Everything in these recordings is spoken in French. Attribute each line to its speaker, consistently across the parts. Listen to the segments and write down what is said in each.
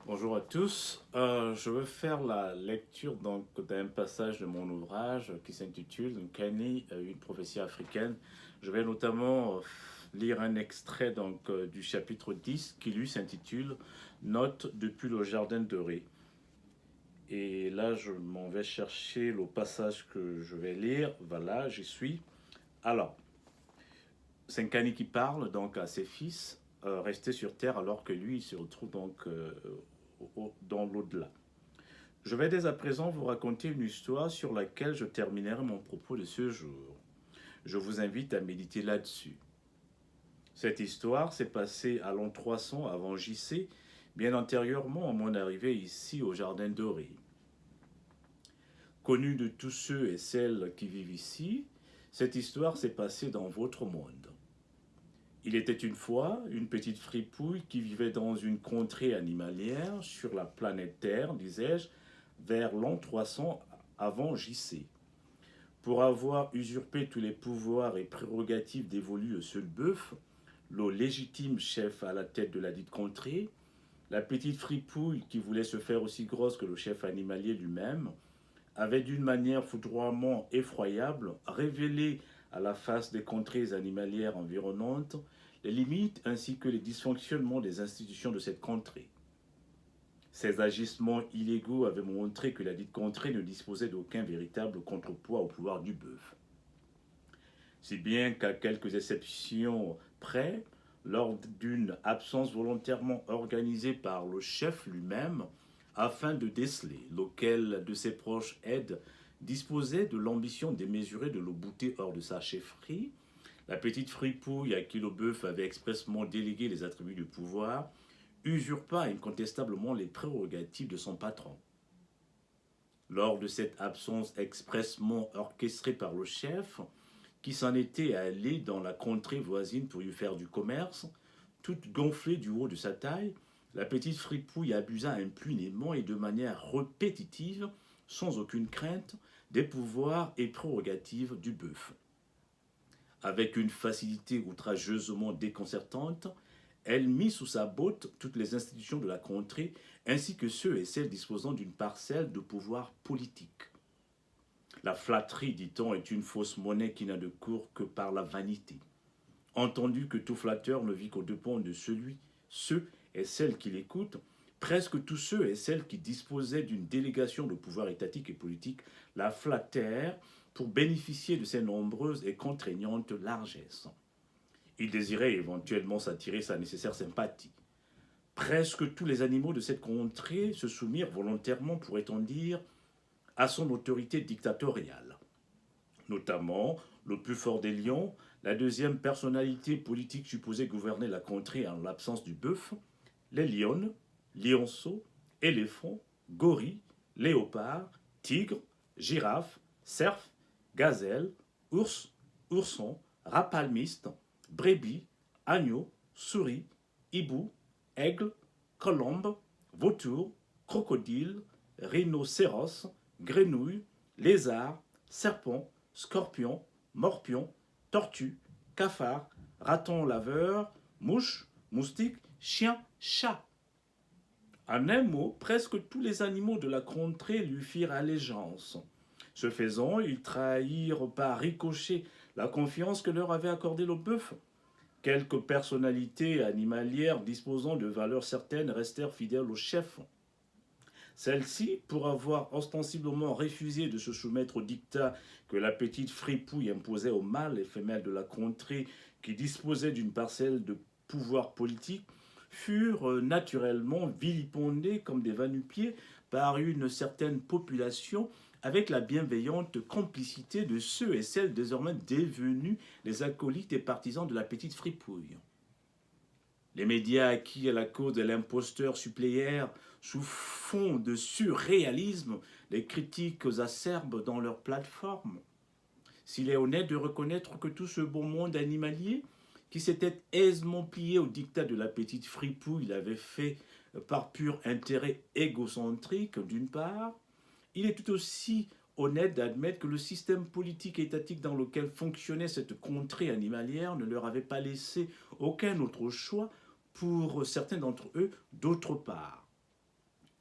Speaker 1: Bonjour à tous. Je veux faire la lecture d'un passage de mon ouvrage qui s'intitule Nkani, une prophétie africaine. Je vais notamment lire un extrait du chapitre 10 qui lui s'intitule Notes depuis le jardin de Ré. Et là, je m'en vais chercher le passage que je vais lire. Voilà, j'y suis. Alors, c'est Nkani qui parle donc à ses fils, restés sur Terre alors que lui il se retrouve dans l'au-delà. Je vais dès à présent vous raconter une histoire sur laquelle je terminerai mon propos de ce jour. Je vous invite à méditer là-dessus. Cette histoire s'est passée à l'an 300 avant JC, bien antérieurement à mon arrivée ici au Jardin Doré. Connue de tous ceux et celles qui vivent ici, cette histoire s'est passée dans votre monde. Il était une fois une petite fripouille qui vivait dans une contrée animalière sur la planète Terre, disais-je, vers l'an 300 avant JC. Pour avoir usurpé tous les pouvoirs et prérogatives dévolus au seul bœuf, le légitime chef à la tête de la dite contrée, la petite fripouille qui voulait se faire aussi grosse que le chef animalier lui-même, avait d'une manière foudroiement effroyable révélé à la face des contrées animalières environnantes les limites ainsi que les dysfonctionnements des institutions de cette contrée. Ces agissements illégaux avaient montré que la dite contrée ne disposait d'aucun véritable contrepoids au pouvoir du bœuf. Si bien qu'à quelques exceptions près, lors d'une absence volontairement organisée par le chef lui-même, afin de déceler lequel de ses proches aides disposait de l'ambition démesurée de le bouter hors de sa chefferie, la petite fripouille à qui le bœuf avait expressement délégué les attributs du pouvoir usurpa incontestablement les prérogatives de son patron. Lors de cette absence expressement orchestrée par le chef, qui s'en était allé dans la contrée voisine pour y faire du commerce, toute gonflée du haut de sa taille, la petite fripouille abusa impunément et de manière répétitive, sans aucune crainte, des pouvoirs et prérogatives du bœuf. Avec une facilité outrageusement déconcertante, elle mit sous sa botte toutes les institutions de la contrée, ainsi que ceux et celles disposant d'une parcelle de pouvoir politique. La flatterie, dit-on, est une fausse monnaie qui n'a de cours que par la vanité. Entendu que tout flatteur ne vit qu'aux dépens de ceux et celles qui l'écoutent, presque tous ceux et celles qui disposaient d'une délégation de pouvoir étatique et politique la flattèrent pour bénéficier de ses nombreuses et contraignantes largesses. Ils désiraient éventuellement s'attirer sa nécessaire sympathie. Presque tous les animaux de cette contrée se soumirent volontairement, pourrait-on dire, à son autorité dictatoriale. Notamment, le plus fort des lions, la deuxième personnalité politique supposée gouverner la contrée en l'absence du bœuf, les lionnes, lionceaux, éléphants, gorilles, léopards, tigres, girafes, cerfs, gazelles, ours, oursons, rapalmistes, brebis, agneaux, souris, hiboux, aigles, colombes, vautours, crocodiles, rhinocéros, grenouilles, lézards, serpents, scorpions, morpions, tortues, cafards, ratons laveurs, mouches, moustiques, chiens, chats. En un mot, presque tous les animaux de la contrée lui firent allégeance. Ce faisant, ils trahirent par ricochet la confiance que leur avait accordée le bœuf. Quelques personnalités animalières disposant de valeurs certaines restèrent fidèles au chef. Celles-ci, pour avoir ostensiblement refusé de se soumettre au dictat que la petite fripouille imposait aux mâles et femelles de la contrée qui disposaient d'une parcelle de pouvoir politique, furent naturellement vilipendées comme des va-nu-pieds par une certaine population avec la bienveillante complicité de ceux et celles désormais devenus les acolytes et partisans de la petite fripouille. Les médias acquis à la cause de l'imposteur suppléèrent sous fond de surréalisme les critiques acerbes dans leurs plateformes. S'il est honnête de reconnaître que tout ce beau monde animalier, qui s'était aisément plié au dictat de la petite fripouille, l'avait fait par pur intérêt égocentrique d'une part, il est tout aussi honnête d'admettre que le système politique et étatique dans lequel fonctionnait cette contrée animalière ne leur avait pas laissé aucun autre choix pour certains d'entre eux d'autre part.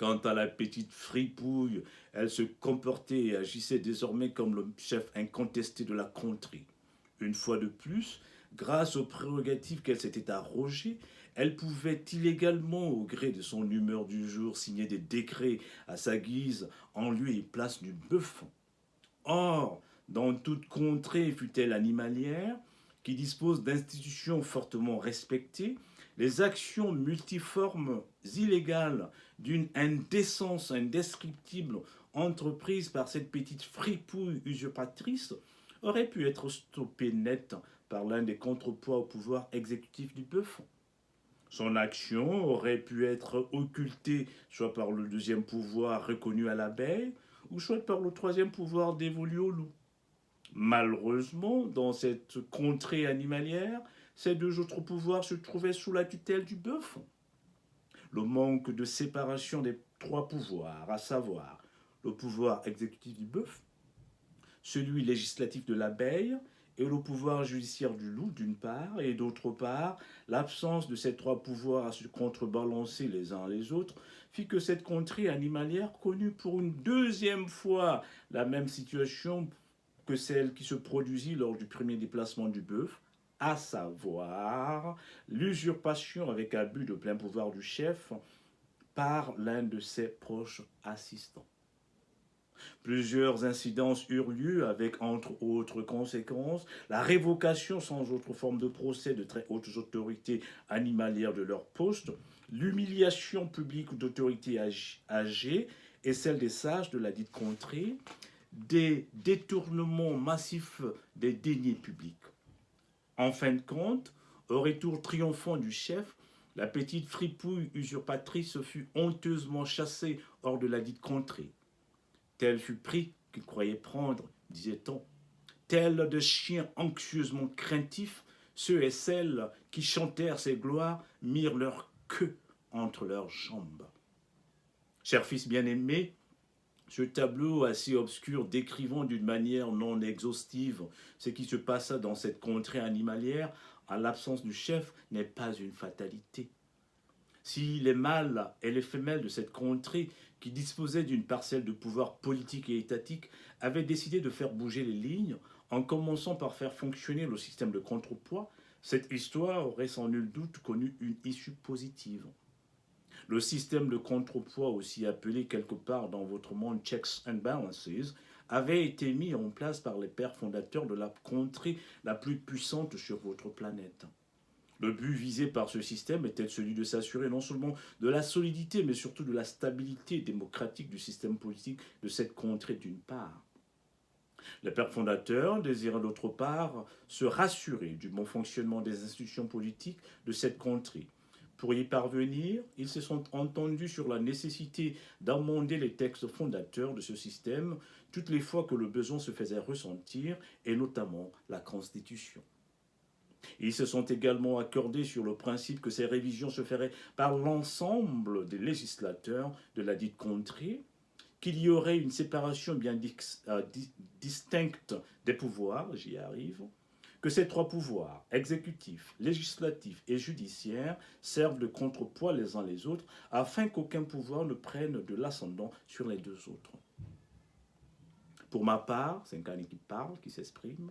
Speaker 1: Quant à la petite fripouille, elle se comportait et agissait désormais comme le chef incontesté de la contrée. Une fois de plus, grâce aux prérogatives qu'elle s'était arrogées, elle pouvait illégalement, au gré de son humeur du jour, signer des décrets à sa guise en lieu et place du bœuf. Or, dans toute contrée, fût-elle animalière, qui dispose d'institutions fortement respectées, les actions multiformes illégales d'une indécence indescriptible entreprise par cette petite fripouille usurpatrice auraient pu être stoppées net par l'un des contrepoids au pouvoir exécutif du bœuf. Son action aurait pu être occultée soit par le deuxième pouvoir reconnu à l'abeille, ou soit par le troisième pouvoir dévolu au loup. Malheureusement, dans cette contrée animalière, ces deux autres pouvoirs se trouvaient sous la tutelle du bœuf. Le manque de séparation des trois pouvoirs, à savoir le pouvoir exécutif du bœuf, celui législatif de l'abeille et le pouvoir judiciaire du loup d'une part, et d'autre part, l'absence de ces trois pouvoirs à se contrebalancer les uns les autres, fit que cette contrée animalière connut pour une deuxième fois la même situation que celle qui se produisit lors du premier déplacement du bœuf, à savoir l'usurpation avec abus de plein pouvoir du chef par l'un de ses proches assistants. Plusieurs incidences eurent lieu avec, entre autres conséquences, la révocation sans autre forme de procès de très hautes autorités animalières de leur poste, l'humiliation publique d'autorités âgées et celle des sages de la dite contrée, des détournements massifs des deniers publics. En fin de compte, au retour triomphant du chef, la petite fripouille usurpatrice fut honteusement chassée hors de la dite contrée. Tel fut pris qu'il croyait prendre, disait-on, tel de chiens anxieusement craintifs, ceux et celles qui chantèrent ses gloires mirent leur queue entre leurs jambes. Cher fils bien-aimé, ce tableau assez obscur décrivant d'une manière non exhaustive ce qui se passa dans cette contrée animalière en l'absence du chef n'est pas une fatalité. Si les mâles et les femelles de cette contrée, qui disposaient d'une parcelle de pouvoir politique et étatique, avaient décidé de faire bouger les lignes, en commençant par faire fonctionner le système de contrepoids, cette histoire aurait sans nul doute connu une issue positive. Le système de contrepoids, aussi appelé quelque part dans votre monde checks and balances, avait été mis en place par les pères fondateurs de la contrée la plus puissante sur votre planète. Le but visé par ce système était celui de s'assurer non seulement de la solidité, mais surtout de la stabilité démocratique du système politique de cette contrée d'une part. Les pères fondateurs désiraient d'autre part se rassurer du bon fonctionnement des institutions politiques de cette contrée. Pour y parvenir, ils se sont entendus sur la nécessité d'amender les textes fondateurs de ce système toutes les fois que le besoin se faisait ressentir, et notamment la Constitution. Ils se sont également accordés sur le principe que ces révisions se feraient par l'ensemble des législateurs de la dite contrée, qu'il y aurait une séparation bien distincte des pouvoirs, j'y arrive, que ces trois pouvoirs, exécutif, législatif et judiciaire, servent de contrepoids les uns les autres, afin qu'aucun pouvoir ne prenne de l'ascendant sur les deux autres. Pour ma part, c'est Nkani qui parle, qui s'exprime,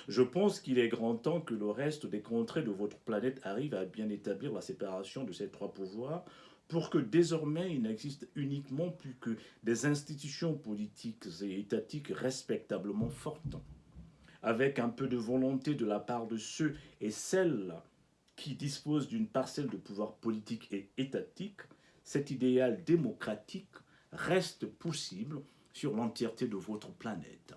Speaker 1: je pense qu'il est grand temps que le reste des contrées de votre planète arrive à bien établir la séparation de ces trois pouvoirs pour que désormais il n'existe uniquement plus que des institutions politiques et étatiques respectablement fortes. Avec un peu de volonté de la part de ceux et celles qui disposent d'une parcelle de pouvoir politique et étatique, cet idéal démocratique reste possible sur l'entièreté de votre planète.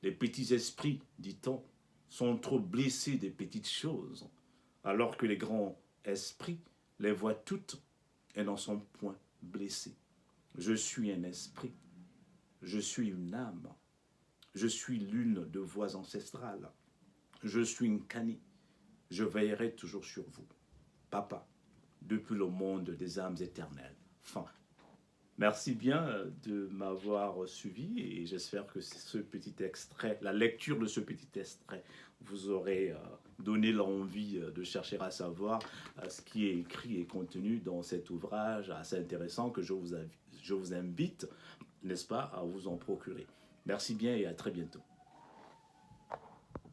Speaker 1: Les petits esprits, dit-on, sont trop blessés des petites choses, alors que les grands esprits les voient toutes et n'en sont point blessés. Je suis un esprit, je suis une âme, je suis l'une de voix ancestrales, je suis Nkani, je veillerai toujours sur vous. Papa, depuis le monde des âmes éternelles. Fin. Merci bien de m'avoir suivi et j'espère que ce petit extrait, la lecture de ce petit extrait, vous aurait donné l'envie de chercher à savoir ce qui est écrit et contenu dans cet ouvrage assez intéressant que je vous invite, n'est-ce pas, à vous en procurer. Merci bien et à très bientôt.